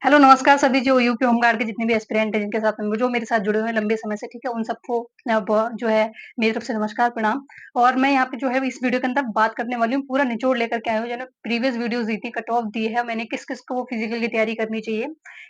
Hello, नमस्कार सभी जो यूपी होमगार्ड के जितने भी एस्पिरेंट हैं, जिनके साथ में जो मेरे साथ जुड़े हुए हैं लंबे समय से, ठीक है? उन सबको ब जो है मेरी तरफ से नमस्कार, प्रणाम। और मैं यहाँ पे जो है इस वीडियो के अंदर बात करने वाली हूँ, पूरा निचोड़ लेकर के आई हूँ, जो ना प्रीवियस वीडियोज़ दी थी, कट ऑफ दी है मैंने, किस-किस को फिज़िकल की तैयारी करनी चाहिए,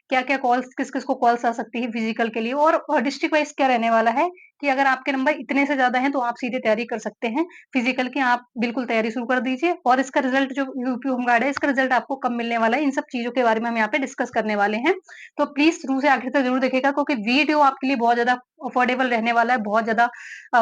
क्या-क्या कॉल्स किस-किस को कॉल्स आ सकती है फिज़िकल के लिए और डिस्ट्रिक्ट वाइज़ क्या रहने वाला है, कि अगर आपके नंबर इतने से ज़्यादा हैं, तो आप सीधे तैयारी कर सकते हैं फिज़िकल की। आप बिल्कुल तैयारी शुरू कर दीजिए और इसका रिज़ल्ट जो यूपी होमगार्ड है, इसका रिज़ल्ट आपको कब मिलने वाला है, इन सब चीज़ों के बारे में हम यहाँ पे डिस्कस करने वाले हैं। तो प्लीज़ शुरू से आखिर तक ज़रूर देखिएगा क्योंकि वीडियो आपके लिए बहुत ज़्यादा अफोर्डेबल रहने वाला है, बहुत ज़्यादा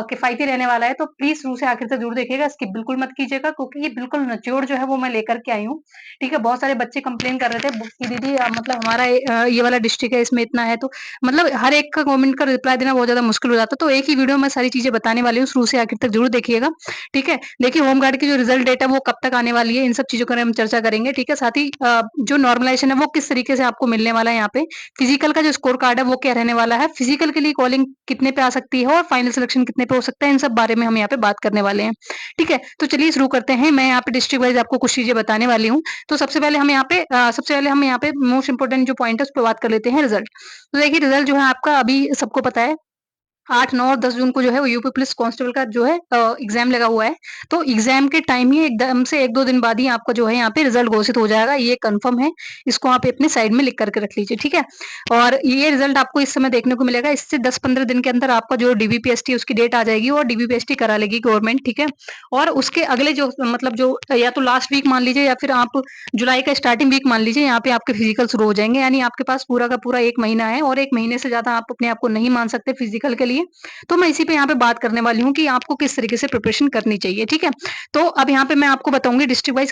किफ़ायती रहने वाला है, तो प्लीज़ शुरू से आखिर तक ज़रूर देखिएगा, स्किप बिल्कुल मत कीजिएगा क्योंकि ये बिल्कुल निचोड़ जो है वो मैं लेकर के आई हूँ, ठीक है? बहुत सारे बच्चे कंप्लेन कर रहे थे कि दीदी मतलब हमारा ये वाला डिस्ट्रिक्ट है, इसमें इतना है, तो मतलब हर एक का कमेंट का रिप्लाई देना बहुत ज़्यादा मुश्किल हो जाता है, तो एक ही वीडियो में सारी चीज़ें बताने वाली हूँ, शुरू से आखिर तक ज़रूर देखिएगा, ठीक है? देखिए होमगार्ड की जो रिज़ल्ट डेट है वो कब तक आने वाली है, इन सब चीज़ों के बारे में चर्चा करेंगे, ठीक है? साथ ही जो नॉर्मलाइज़ेशन है वो किस तरीके से आपको मिलने वाला है यहाँ पे, फिजिकल का जो स्कोर कार्ड है वो क्या रहने वाला है, फिजिकल के लिए कॉलिंग कितने पे आ सकती है और फाइनल सिलेक्शन कितने पे हो सकता है, इन सब बारे में हम यहाँ पे बात करने वाले हैं। ठीक है? तो चलिए शुरू करते हैं। मैं यहाँ पे डिस्ट्रिक्ट वाइज़ आपको कुछ चीज़ें बताने वाली हूँ। तो सबसे पहले हम यहाँ पे मोस्ट इम्पोर्टेंट जो पॉइंट है उस पे बात कर लेते हैं रिजल्ट। तो देखिए रिजल्ट जो है आपका अभी सबको पता है 8, 9 और 10 जून को जो है वो यूपी पुलिस कांस्टेबल का जो है एग्ज़ाम लगा हुआ है। तो एग्ज़ाम के टाइम ही एकदम से 1-2 दिन बाद ही आपका जो है यहाँ पे रिज़ल्ट घोषित हो जाएगा, ये कन्फर्म है। इसको आप अपने साइड में लिख कर के रख लीजिए, ठीक है? और ये रिज़ल्ट आपको इस समय देखने को मिलेगा, इससे 10-15 दिन के अंदर आपका जो डीबीपीएसटी है उसकी डेट आ जाएगी और डीबीपीएसटी करा लेगी गवर्नमेंट, ठीक है? और उसके अगले जो मतलब जो या तो लास्ट वीक मान लीजिए या फिर आप जुलाई का स्टार्टिंग वीक मान लीजिए, यहाँ पे आपके फिजिकल शुरू हो जाएँगे, यानी आपके पास पूरा का पूरा 1 महीना है और 1 महीने से ज़्यादा आप अपने आप को नहीं मान सकते फिजिकल के लिए। तो मैं इसी पे यहाँ पे बात करने वाली हूँ कि आपको किस तरीके से प्रिपरेशन करनी चाहिए, ठीक है? तो अब यहाँ पे मैं आपको बताऊँगी डिस्ट्रिक्ट वाइज़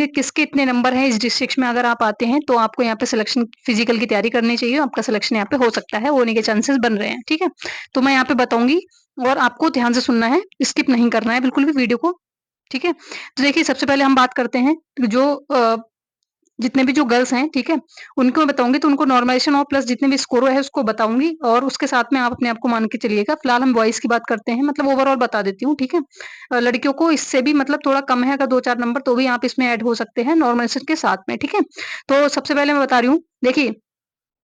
किसके इतने नंबर हैं इस डिस्ट्रिक्ट में अगर आप आते हैं, तो आपको यहाँ पे सिलेक्शन फिजिकल की तैयारी करनी चाहिए, आपका सिलेक्शन यहाँ पे हो सकता है, होने के चांसेस बन रहे हैं, ठीक है? तो मैं यहाँ पे बताऊँगी और आपको ध्यान से सुनना है, स्किप नहीं करना है बिल्कुल भी वीडियो को, ठीक है? तो देखिए सबसे पहले हम बात करते हैं जो जितने भी जो गर्ल्स हैं, ठीक है? उनको मैं बताऊँगी तो उनको नॉर्मलाइज़ेशन और प्लस जितने भी स्कोर है उसको बताऊँगी और उसके साथ में आप अपने आप को मान के चलिएगा। फिलहाल हम बॉयज़ की बात करते हैं मतलब ओवरऑल बता देती हूँ, ठीक है? लड़कियों को इससे भी मतलब थोड़ा कम है अगर 2-4 नंबर तो भी आप इसमें ऐड हो सकते हैं नॉर्मलाइज़ेशन के साथ में, ठीक है? तो सबसे पहले मैं बता रही हूँ, देखिए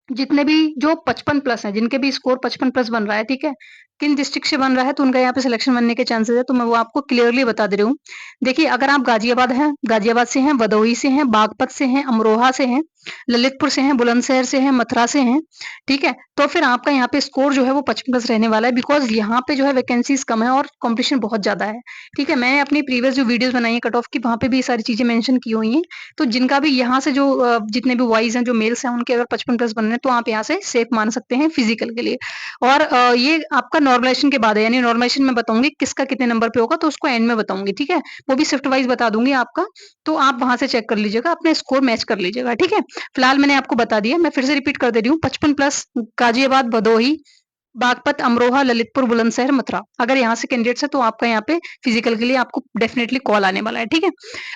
जितने भी जो 55 प्लस हैं, जिनके भी स्कोर 55 प्लस बन रहा है, ठीक है? किन डिस्ट्रिक्ट से बन रहा है तो उनका यहाँ पे सिलेक्शन बनने के चांसेस है, तो मैं वो आपको क्लियरली बता दे रही हूँ। देखिए अगर आप गाज़ियाबाद से हैं, भदोही से हैं, बागपत से हैं, अमरोहा से हैं, ललितपुर से हैं, बुलंदशहर से हैं, मथुरा से हैं, ठीक है? तो फिर आपका यहाँ पे स्कोर जो है वो 55 प्लस रहने वाला है बिकॉज़ यहाँ पे जो है वैकेंसीज़ कम है और कॉम्पिटिशन बहुत ज़्यादा है, ठीक है? मैंने अपनी प्रीवियस जो वीडियोज़ बनाई है कट ऑफ की, वहाँ पे भी ये सारी चीज़ें मेंशन की हुई हैं। तो जिनका भी यहाँ से जो जितने भी बॉयज़ हैं, जो मेल्स हैं, उनके अगर 55 प्लस बन रहे हैं, तो आप यहाँ से सेफ मान सकते हैं फिज़िकल के लिए। और ये आपका नॉर्मलाइज़ेशन के बाद है, यानी नॉर्मलाइज़ेशन मैं बताऊँगी किसका कितने नंबर पे होगा, तो उसको एंड में बताऊँगी, ठीक है? वो भी शिफ्ट वाइज़ बता दूँगी आपका, तो आप वहाँ से चेक कर लीजिएगा, अपने स्कोर मैच कर लीजिएगा, ठीक है? फिलहाल मैंने आपको बता दिया, मैं फिर से रिपीट कर दे रही हूँ, 55 प्लस गाज़ियाबाद, भदोही, बागपत, अमरोहा, ललितपुर, बुलंदशहर, मथुरा। अगर यहाँ से कैंडिडेट्स हैं, तो आपका यहाँ पे फिज़िकल के लिए आपको डेफिनिटली कॉल आने वाला है, ठीक है?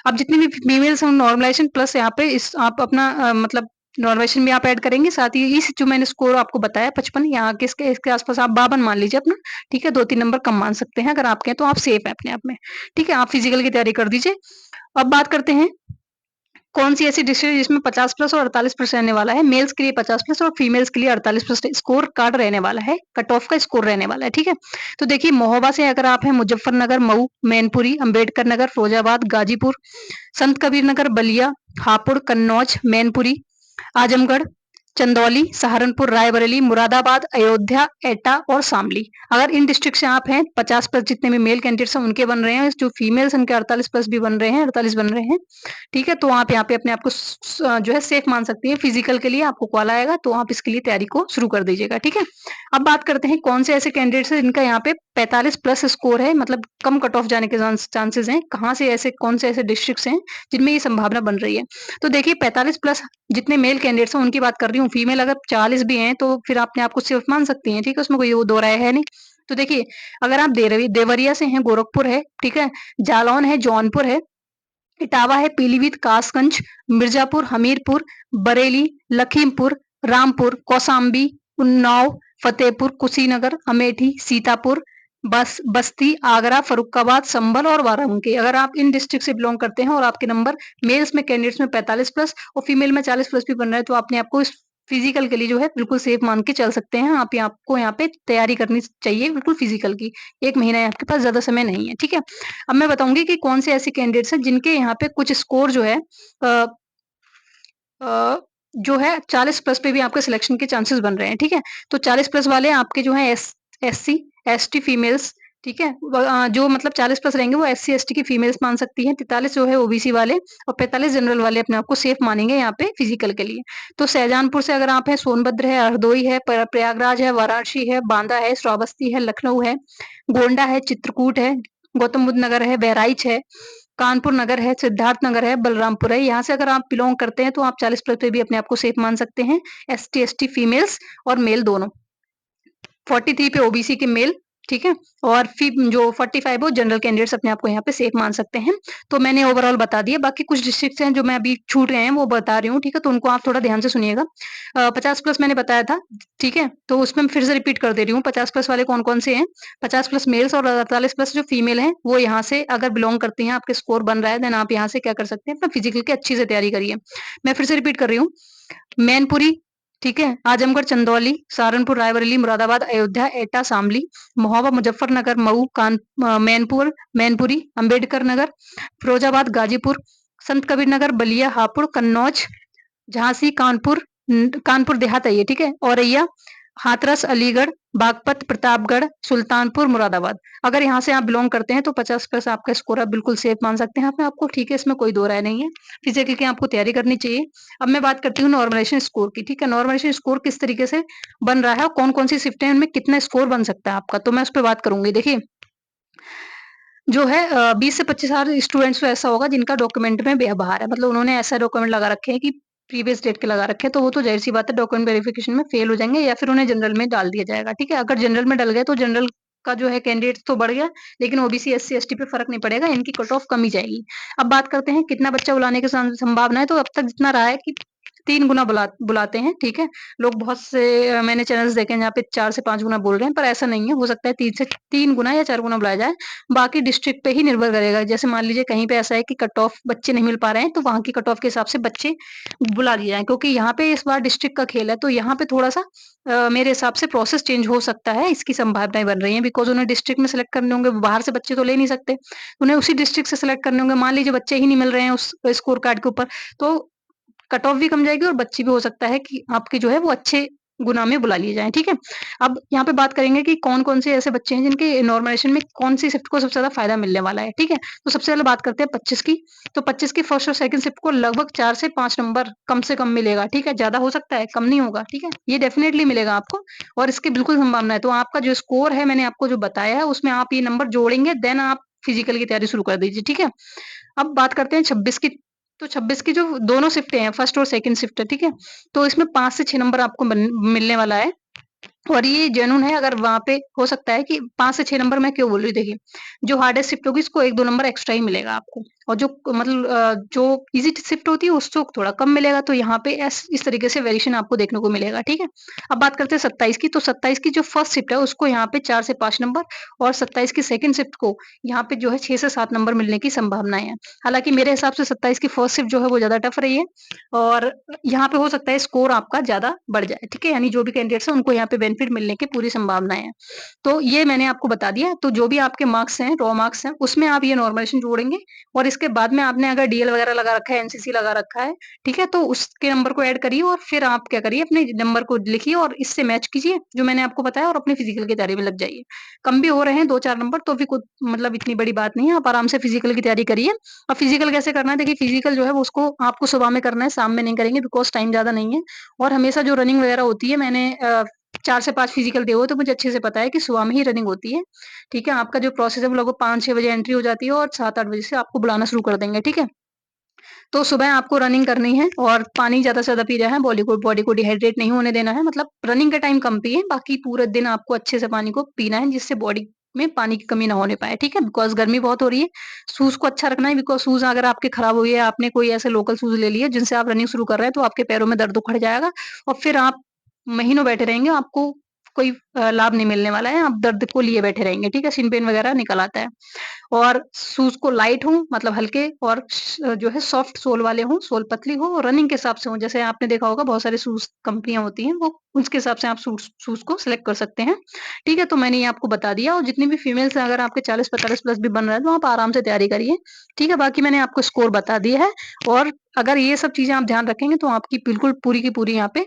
अब जितनी भी फीमेल्स हैं नॉर्मलाइज़ेशन प्लस यहाँ पे इस आप अपना मतलब नॉर्मलाइज़ेशन भी आप ऐड करेंगे, साथ ही इस जो मैंने स्कोर आपको बताया 55 यहाँ के इसके आस-पास आप 52 मान लीजिए अपना, ठीक है? 2-3 नंबर कम मान सकते हैं अगर आपके हैं, तो आप सेफ हैं अपने आप में, ठीक है? आप फिज़िकल की तैयारी कर दीजिए। अब बात करते हैं कौन-सी ऐसी डिश है जिसमें 50 प्लस और 48 प्लस रहने वाला है? मेल्स के लिए 50 प्लस और फीमेल्स के लिए 48 प्लस स्कोर कार्ड रहने वाला है, कट ऑफ का स्कोर रहने वाला है, ठीक है? तो देखिए महोबा से अगर आप हैं मुज़फ्फरनगर, मऊ, मैनपुरी, अम्बेडकर नगर, फिरोजाबाद, गाजीपुर, संत कबीर नगर, बलिया, हापुड़, कन्नौज, मैनपुरी, आजमगढ़, चंदौली, सहारनपुर, रायबरेली, मुरादाबाद, अयोध्या, एटा और शामली। अगर इन डिस्ट्रिक्ट से आप हैं 50 प्लस जितने भी मेल कैंडिडेट्स हैं उनके बन रहे हैं, जो फीमेल्स उनके 48 प्लस भी बन रहे हैं, 48 बन रहे हैं, ठीक है? तो आप यहाँ पे अपने आप को जो है सेफ मान सकती हैं, फिजिकल के लिए आपको कॉल आएगा तो आप इसके लिए तैयारी को शुरू कर दीजिएगा, ठीक है? अब बात करते हैं कौन से ऐसे कैंडिडेट्स हैं जिनका यहाँ पे 45 प्लस स्कोर है, मतलब कम कट ऑफ जाने के चांसेस हैं, कहाँ से ऐसे कौन से ऐसे डिस्ट्रिक्ट्स हैं जिनमें ये संभावना बन रही है? तो देखिए 45 प्लस जितने मेल कैंडिडेट्स हैं उनकी बात कर रही हूँ, फीमेल अगर 40 भी हैं तो फिर अपने आप को सेफ मान सकती हैं, ठीक है? उसमें कोई वो दो राय है नहीं। तो देखिए अगर आप देवरिया से हैं, गोरखपुर है, ठीक है? जालौन है, जौनपुर है, इटावा है, पीलीभीत, कासगंज, मिर्जापुर, हमीरपुर, बरेली, लखीमपुर, रामपुर, कौशाम्बी, उन्नाव, फतेहपुर, कुशीनगर, अमेठी, सीतापुर, बस्ती, आगरा, फर्रुखाबाद, संभल और बाराबंकी। अगर आप इन डिस्ट्रिक्ट से बिलोंग करते हैं और आपके नंबर मेल्स में कैंडिडेट्स में 45 प्लस और फीमेल में 40 प्लस भी बन रहा है, तो अपने आप को इस फिजिकल के लिए जो है बिल्कुल सेफ मान के चल सकते हैं। आप आपको यहाँ पे तैयारी करनी चाहिए बिल्कुल फिजिकल की। 1 महीना आपके पास ज़्यादा समय नहीं है, ठीक है? अब मैं बताऊँगी कि कौन से ऐसे कैंडिडेट्स हैं जिनके यहाँ पे कुछ स्कोर जो है अ अ, जो है 40 प्लस पे भी आपके सिलेक्शन के चांसेस बन रहे हैं, ठीक है? तो 40 प्लस वाले आपके जो हैं एससी, एसटी फीमेल्स, ठीक है? जो मतलब 40 प्लस रहेंगे वो एससी, एसटी की फीमेल्स मान सकती हैं, 43 जो है ओबीसी वाले और 45 जनरल वाले अपने आप को सेफ मानेंगे यहाँ पे फिजिकल के लिए। तो शाहजहांपुर से अगर आप हैं, सोनभद्र है, हरदोई है, प्रयागराज है, वाराणसी है, बांदा है, श्रावस्ती है, लखनऊ है, गोंडा है, चित्रकूट है, गौतम बुद्ध नगर है, बहराइच है, कानपुर नगर है, सिद्धार्थ नगर है, बलरामपुर है। यहाँ से अगर आप बिलॉन्ग करते हैं तो आप 40 प्लस पे भी अपने आप को सेफ मान सकते हैं। एसटी, एसटी फीमेल्स और मेल दोनों। 43 पे ओबीसी के मेल, ठीक है? और जो 45 हो जनरल कैंडिडेट्स अपने आप को यहाँ पे सेफ मान सकते हैं। तो मैंने ओवरऑल बता दिया, बाकी कुछ डिस्ट्रिक्ट्स हैं जो मैं अभी छूट गए हैं वो बता रही हूँ, ठीक है? तो उनको आप थोड़ा ध्यान से सुनिएगा। 50 प्लस मैंने बताया था, ठीक है? तो उसमें मैं फिर से रिपीट कर दे रही हूँ, 50 प्लस वाले कौन-कौन से हैं? 50 प्लस मेल्स और 48 प्लस जो फीमेल हैं, वो यहाँ से अगर बिलॉन्ग करती हैं, आपके स्कोर बन रहा है, देन आप यहाँ से क्या कर सकते हैं, अपना फिजिकल की अच्छी से तैयारी करिए। मैं फिर से रिपीट कर रही हूँ, मैनपुरी, ठीक है? आजमगढ़, चंदौली, सहारनपुर, रायबरेली, मुरादाबाद, अयोध्या, एटा, शामली, महोबा, मुजफ्फरनगर, मऊ, मैनपुरी, अंबेडकर नगर, फिरोजाबाद, गाजीपुर, संत कबीर नगर, बलिया, हापुड़, कन्नौज, झांसी, कानपुर देहात है ये, ठीक है? औरैया, हाथरस, अलीगढ़, बागपत, प्रतापगढ़, सुल्तानपुर, मुरादाबाद। अगर यहाँ से आप बिलोंग करते हैं तो 50 प्लस आपका स्कोर आप बिल्कुल सेफ मान सकते हैं अपने आपको, ठीक है? इसमें कोई दो राय नहीं है। फिजिकल की आपको तैयारी करनी चाहिए। अब मैं बात करती हूँ नॉर्मलाइजेशन स्कोर की, ठीक है? नॉर्मलाइजेशन स्कोर किस तरीके से बन रहा है और कौन-कौन सी शिफ्टें हैं, उनमें कितना स्कोर बन सकता है आपका, तो मैं उस पे बात करूँगी। देखिए, जो है 20 से 25 हज़ार स्टूडेंट्स तो ऐसा होगा जिनका डॉक्यूमेंट में व्यवहार है, मतलब उन्होंने ऐसा डॉक्यूमेंट लगा रखे हैं कि प्रीवियस डेट के लगा रखे हैं, तो वो तो ज़ाहिर-सी बात है डॉक्यूमेंट वेरिफिकेशन में फेल हो जाएँगे या फिर उन्हें जनरल में डाल दिया जाएगा, ठीक है? अगर जनरल में डल गए तो जनरल का जो है कैंडिडेट्स तो बढ़ गया, लेकिन ओबीसी, एससी, एसटी पे फ़र्क नहीं पड़ेगा, इनकी कट ऑफ कम ही जाएगी। अब बात करते हैं कितना बच्चा बुलाने की संभावना है, तो अब तक जितना रहा है कि 3 गुना बुलाते हैं, ठीक है? लोग बहुत से मैंने चैनल्स देखे हैं जहाँ पे 4 से 5 गुना बोल रहे हैं, पर ऐसा नहीं है, हो सकता है 3 गुना या 4 गुना बुलाया जाए। बाकी डिस्ट्रिक्ट पे ही निर्भर करेगा। जैसे मान लीजिए कहीं पे ऐसा है कि कट ऑफ बच्चे नहीं मिल पा रहे हैं, तो वहाँ की कट ऑफ के हिसाब से बच्चे बुला लिए जाएँ, क्योंकि यहाँ पे इस बार डिस्ट्रिक्ट का खेल है, तो यहाँ पे थोड़ा-सा मेरे हिसाब से प्रोसेस चेंज हो सकता है, इसकी संभावनाएँ बन रही हैं, बिकॉज़ उन्हें डिस्ट्रिक्ट में सेलेक्ट करने होंगे, वो बाहर से बच्चे तो ले नहीं सकते। उन्हें उसी डिस्ट्रिक्ट से सेलेक्ट करने होंगे, मान लीजिए बच्चे ही नहीं मिल रहे हैं उस स्कोर कार्ड के ऊपर, तो कट ऑफ भी कम जाएगी और बच्चे भी हो सकता है कि आपके जो है वो अच्छे गुना में बुला लिए जाएँ, ठीक है? अब यहाँ पे बात करेंगे कि कौन-कौन से ऐसे बच्चे हैं जिनके नॉर्मलाइज़ेशन में कौन-सी शिफ्ट को सबसे ज़्यादा फ़ायदा मिलने वाला है, ठीक है? तो सबसे पहले बात करते हैं 25 की, तो 25 की फर्स्ट और सेकंड शिफ्ट को लगभग 4 से 5 नंबर कम से कम मिलेगा, ठीक है? ज़्यादा हो सकता है, कम नहीं होगा, ठीक है? ये डेफ़िनेटली मिलेगा आपको और इसकी बिल्कुल संभावना है। तो आपका जो स्कोर है मैंने आपको जो बताया है उसमें आप ये नंबर जोड़ेंगे देन आप फिज़िकल की तैयारी शुरू कर दीजिए, ठीक है? अब बात करते हैं 26 की, तो 26 की जो दोनों शिफ्टें हैं, फर्स्ट और सेकंड शिफ्ट है, ठीक है? तो इसमें 5 से 6 नंबर आपको मिलने वाला है और ये जेन्युइन है। अगर वहाँ पे हो सकता है कि 5 से 6 नंबर मैं क्यों बोल रही हूँ देखिए, जो हार्डेस्ट शिफ्ट होगी इसको 1-2 नंबर एक्स्ट्रा ही मिलेगा आपको और जो मतलब जो ईज़ी शिफ्ट होती है उसको थोड़ा कम मिलेगा, तो यहाँ पे इस तरीके से वेरिएशन आपको देखने को मिलेगा, ठीक है? अब बात करते हैं 27 की, तो 27 की जो फर्स्ट शिफ्ट है उसको यहाँ पे 4 से 5 नंबर और 27 की सेकंड शिफ्ट को यहाँ पे जो है 6 से 7 नंबर मिलने की संभावनाएँ हैं। हालाँकि मेरे हिसाब से 27 की फर्स्ट शिफ्ट जो है वो ज़्यादा टफ रही है और यहाँ पे हो सकता है स्कोर आपका ज़्यादा बढ़ जाए, ठीक है? यानी जो भी कैंडिडेट्स हैं उनको यहाँ पे बेनिफिट मिलने की पूरी संभावनाएँ हैं। तो ये मैंने आपको बता दिया, तो जो भी आपके मार्क्स हैं, रॉ मार्क्स हैं, उसमें आप ये नॉर्मलाइज़ेशन जोड़ेंगे और इसके बाद में आपने अगर डीएल वगैरह लगा रखा है, एनसीसी लगा रखा है, ठीक है? तो उसके नंबर को ऐड करिए और फिर आप क्या करिए अपने नंबर को लिखिए और इससे मैच कीजिए, जो मैंने आपको बताया और अपने फिजिकल की तैयारी में लग जाइए। कम भी हो रहे हैं 2-4 नंबर तो भी कुछ मतलब इतनी बड़ी बात नहीं है, आप आराम से फिजिकल की तैयारी करिए। और फिजिकल कैसे करना है देखिए, फिजिकल जो है वो उसको आपको सुबह में करना है, शाम में नहीं करेंगे बिकॉज़ टाइम ज़्यादा नहीं है और हमेशा जो रनिंग वगैरह होती है मैंने 4 से 5 फिजिकल दिए हुए तो मुझे अच्छे से पता है कि सुबह में ही रनिंग होती है, ठीक है? आपका जो प्रोसेस है वो लगभग 5-6 बजे एंट्री हो जाती है और 7-8 बजे से आपको बुलाना शुरू कर देंगे, ठीक है? तो सुबह आपको रनिंग करनी है और पानी ज़्यादा से ज़्यादा पी रहा है, बॉडी को डिहाइड्रेट नहीं होने देना है, मतलब रनिंग के टाइम कम पिएँ, बाकी पूरे दिन आपको अच्छे से पानी को पीना है जिससे बॉडी में पानी की कमी ना होने पाए, ठीक है? बिकॉज़ गर्मी बहुत हो रही है, शूज़ को अच्छा रखना है बिकॉज़ शूज़ अगर आपके खराब हो गए, आपने कोई ऐसे लोकल शूज़ ले लिए जिनसे आप रनिंग शुरू कर रहे हैं, तो आपके पैरों में दर्द उखड़ जाएगा और फिर आप महीनों बैठे रहेंगे, आपको कोई लाभ नहीं मिलने वाला है, आप दर्द को लिए बैठे रहेंगे, ठीक है? शिन पेन वगैरह निकल आता है। और शूज़ को लाइट हो मतलब हल्के और जो है सॉफ्ट सोल वाले हों, सोल पतली हो और रनिंग के हिसाब से हो। जैसे आपने देखा होगा बहुत सारे शूज़ कंपनियाँ होती हैं, वो उसके हिसाब से आप शूज़ को सिलेक्ट कर सकते हैं। ठीक है? तो मैंने ये आपको बता दिया और जितनी भी फीमेल्स हैं अगर आपके 40-45 प्लस भी बन रहा है तो आप आराम से तैयारी करिए। ठीक है? बाकी मैंने आपको स्कोर बता दिया है और अगर ये सब चीज़ें आप ध्यान रखेंगे तो आपकी बिल्कुल पूरी की पूरी यहाँ पे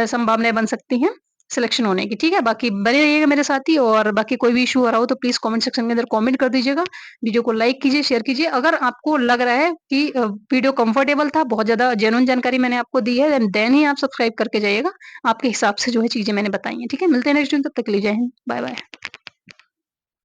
संभावनाएँ बन सकती हैं सिलेक्शन होने की। ठीक है? बाकी बने रहिएगा मेरे साथ ही और बाकी कोई भी इश्यू आ रहा हो तो प्लीज़ कमेंट सेक्शन के अंदर कमेंट कर दीजिएगा। वीडियो को लाइक कीजिए, शेयर कीजिए। अगर आपको लग रहा है कि वीडियो कंफर्टेबल था, बहुत ज़्यादा जेन्युइन जानकारी मैंने आपको दी है देन ही आप सब्सक्राइब करके जाइएगा। आपके हिसाब से जो है चीज़ें मैंने बताई हैं, ठीक है? मिलते हैं नेक्स्ट दिन, तब तक के लिए जय हिंद, बाय-बाय।